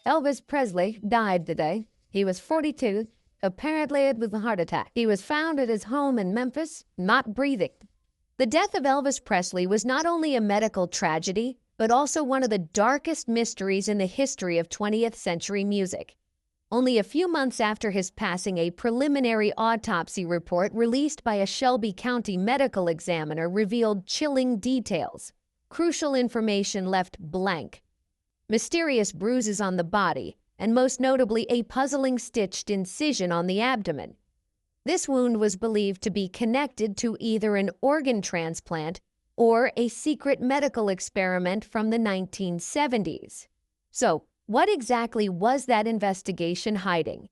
Elvis Presley died today. He was 42. Apparently it was a heart attack. He was found at his home in Memphis, not breathing. The death of Elvis Presley was not only a medical tragedy, but also one of the darkest mysteries in the history of 20th century music. Only a few months after his passing, a preliminary autopsy report released by a Shelby County medical examiner revealed chilling details. Crucial information left blank. Mysterious bruises on the body, and most notably a puzzling stitched incision on the abdomen. This wound was believed to be connected to either an organ transplant or a secret medical experiment from the 1970s. So, what exactly was that investigation hiding?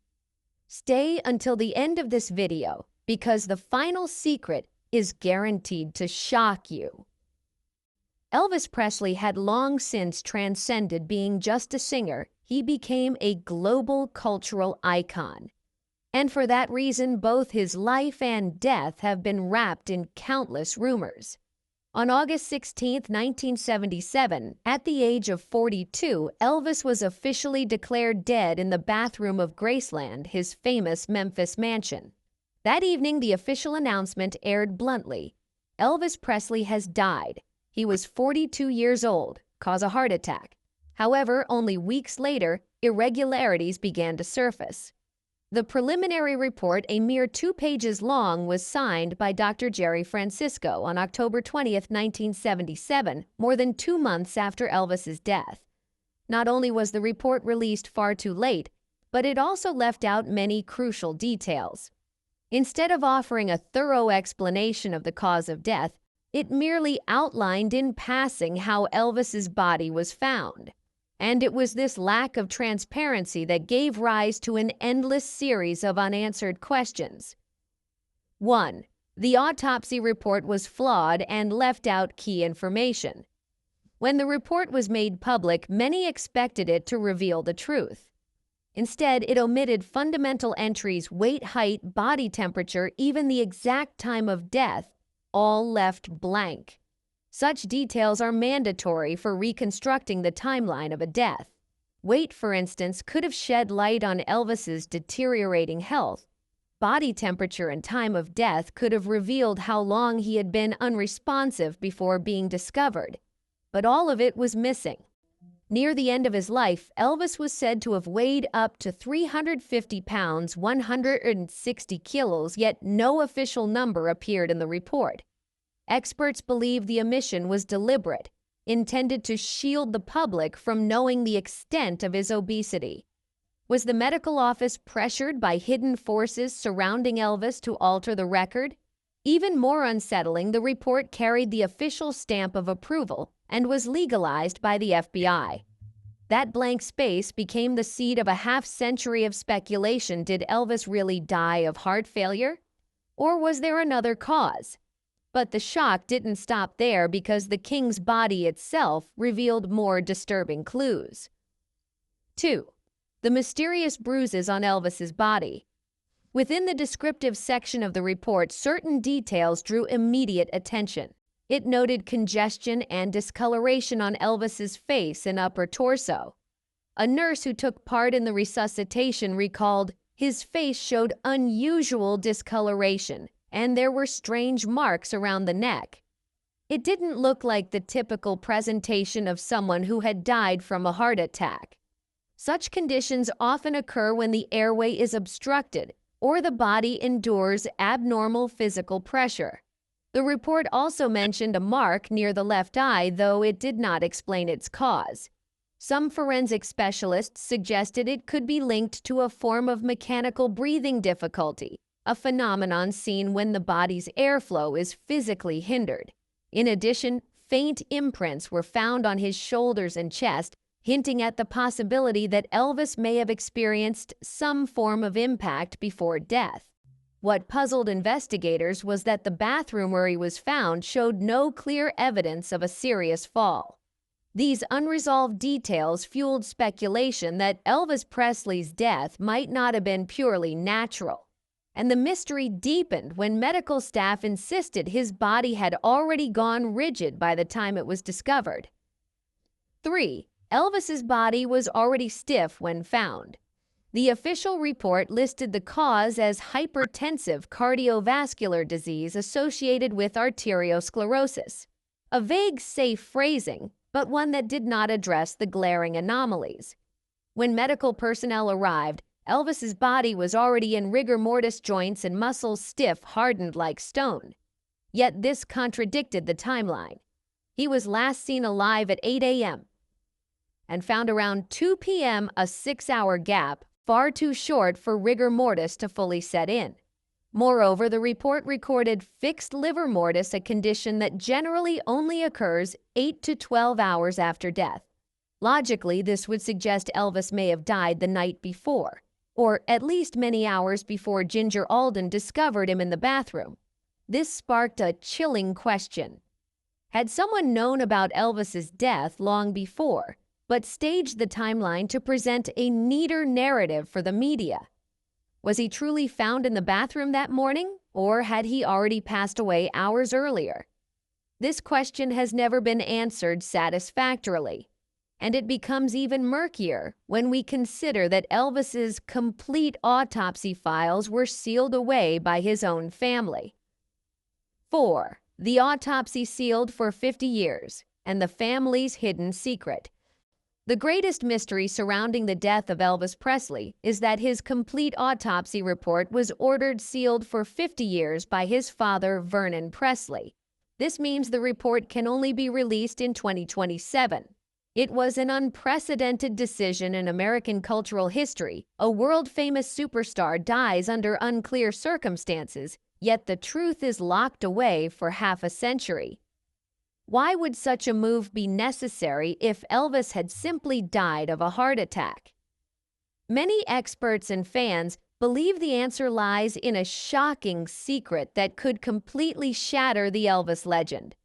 Stay until the end of this video, because the final secret is guaranteed to shock you. Elvis Presley had long since transcended being just a singer. He became a global cultural icon. And for that reason, both his life and death have been wrapped in countless rumors. On August 16, 1977, at the age of 42, Elvis was officially declared dead in the bathroom of Graceland, his famous Memphis mansion. That evening, the official announcement aired bluntly: Elvis Presley has died. He was 42 years old, caused a heart attack. However, only weeks later, irregularities began to surface. The preliminary report, a mere 2 pages long, was signed by Dr. Jerry Francisco on October 20, 1977, more than 2 months after Elvis's death. Not only was the report released far too late, but it also left out many crucial details. Instead of offering a thorough explanation of the cause of death, it merely outlined in passing how Elvis's body was found. And it was this lack of transparency that gave rise to an endless series of unanswered questions. 1. The autopsy report was flawed and left out key information. When the report was made public, many expected it to reveal the truth. Instead, it omitted fundamental entries: weight, height, body temperature, even the exact time of death, all left blank. Such details are mandatory for reconstructing the timeline of a death. Weight, for instance, could have shed light on Elvis's deteriorating health. Body temperature and time of death could have revealed how long he had been unresponsive before being discovered. But all of it was missing. Near the end of his life, Elvis was said to have weighed up to 350 pounds, 160 kilos, yet no official number appeared in the report. Experts believe the omission was deliberate, intended to shield the public from knowing the extent of his obesity. Was the medical office pressured by hidden forces surrounding Elvis to alter the record? Even more unsettling, the report carried the official stamp of approval and was legalized by the FBI. That blank space became the seed of a half-century of speculation. Did Elvis really die of heart failure? Or was there another cause? But the shock didn't stop there, because the king's body itself revealed more disturbing clues. 2. The mysterious bruises on Elvis's body. Within the descriptive section of the report, certain details drew immediate attention. It noted congestion and discoloration on Elvis's face and upper torso. A nurse who took part in the resuscitation recalled his face showed unusual discoloration, and there were strange marks around the neck. It didn't look like the typical presentation of someone who had died from a heart attack. Such conditions often occur when the airway is obstructed or the body endures abnormal physical pressure. The report also mentioned a mark near the left eye, though it did not explain its cause. Some forensic specialists suggested it could be linked to a form of mechanical breathing difficulty, a phenomenon seen when the body's airflow is physically hindered. In addition, faint imprints were found on his shoulders and chest, hinting at the possibility that Elvis may have experienced some form of impact before death. What puzzled investigators was that the bathroom where he was found showed no clear evidence of a serious fall. These unresolved details fueled speculation that Elvis Presley's death might not have been purely natural. And the mystery deepened when medical staff insisted his body had already gone rigid by the time it was discovered. 3. Elvis's body was already stiff when found. The official report listed the cause as hypertensive cardiovascular disease associated with arteriosclerosis, a vague, safe phrasing, but one that did not address the glaring anomalies. When medical personnel arrived, Elvis's body was already in rigor mortis, joints and muscles stiff, hardened like stone. Yet this contradicted the timeline. He was last seen alive at 8 a.m. and found around 2 p.m., a 6-hour gap, far too short for rigor mortis to fully set in. Moreover, the report recorded fixed livor mortis, a condition that generally only occurs 8 to 12 hours after death. Logically, this would suggest Elvis may have died the night before, or at least many hours before Ginger Alden discovered him in the bathroom. This sparked a chilling question. Had someone known about Elvis's death long before, but staged the timeline to present a neater narrative for the media? Was he truly found in the bathroom that morning, or had he already passed away hours earlier? This question has never been answered satisfactorily, and it becomes even murkier when we consider that Elvis's complete autopsy files were sealed away by his own family. 4. The autopsy sealed for 50 years, and the family's hidden secret. The greatest mystery surrounding the death of Elvis Presley is that his complete autopsy report was ordered sealed for 50 years by his father, Vernon Presley. This means the report can only be released in 2027. It was an unprecedented decision in American cultural history. A world-famous superstar dies under unclear circumstances, yet the truth is locked away for half a century. Why would such a move be necessary if Elvis had simply died of a heart attack? Many experts and fans believe the answer lies in a shocking secret that could completely shatter the Elvis legend.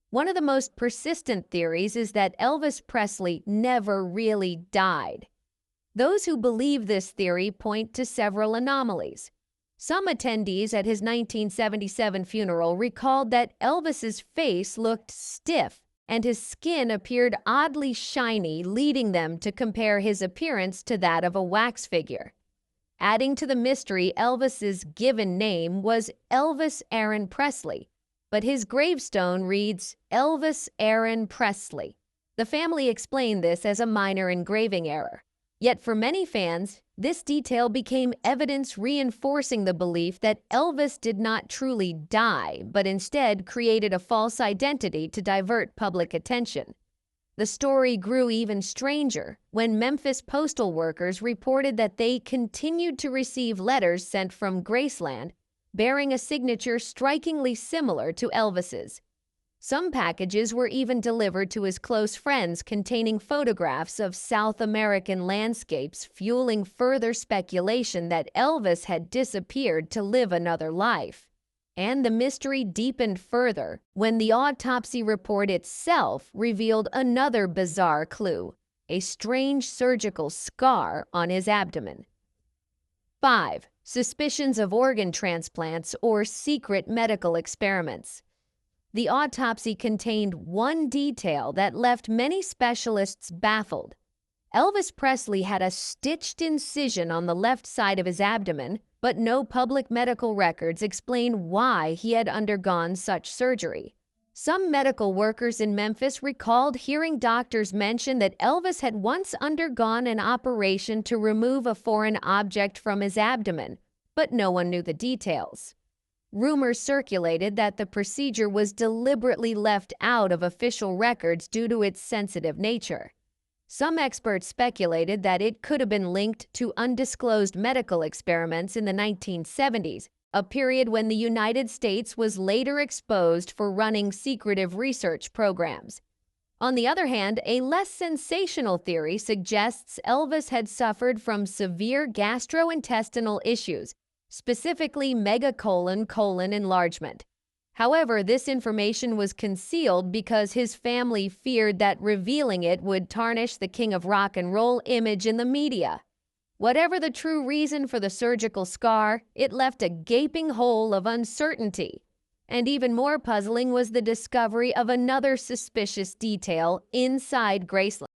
One of the most persistent theories is that Elvis Presley never really died. Those who believe this theory point to several anomalies. Some attendees at his 1977 funeral recalled that Elvis's face looked stiff and his skin appeared oddly shiny, leading them to compare his appearance to that of a wax figure. Adding to the mystery, Elvis's given name was Elvis Aaron Presley, but his gravestone reads Elvis Aaron Presley. The family explained this as a minor engraving error. Yet for many fans, this detail became evidence reinforcing the belief that Elvis did not truly die, but instead created a false identity to divert public attention. The story grew even stranger when Memphis postal workers reported that they continued to receive letters sent from Graceland bearing a signature strikingly similar to Elvis's. Some packages were even delivered to his close friends containing photographs of South American landscapes, fueling further speculation that Elvis had disappeared to live another life. And the mystery deepened further when the autopsy report itself revealed another bizarre clue, a strange surgical scar on his abdomen. 5. Suspicions of organ transplants or secret medical experiments. The autopsy contained one detail that left many specialists baffled. Elvis Presley had a stitched incision on the left side of his abdomen, but no public medical records explain why he had undergone such surgery. Some medical workers in Memphis recalled hearing doctors mention that Elvis had once undergone an operation to remove a foreign object from his abdomen, but no one knew the details. Rumors circulated that the procedure was deliberately left out of official records due to its sensitive nature. Some experts speculated that it could have been linked to undisclosed medical experiments in the 1970s, a period when the United States was later exposed for running secretive research programs. On the other hand, a less sensational theory suggests Elvis had suffered from severe gastrointestinal issues, specifically megacolon enlargement. However, this information was concealed because his family feared that revealing it would tarnish the King of Rock and Roll image in the media. Whatever the true reason for the surgical scar, it left a gaping hole of uncertainty. And even more puzzling was the discovery of another suspicious detail inside Graceland.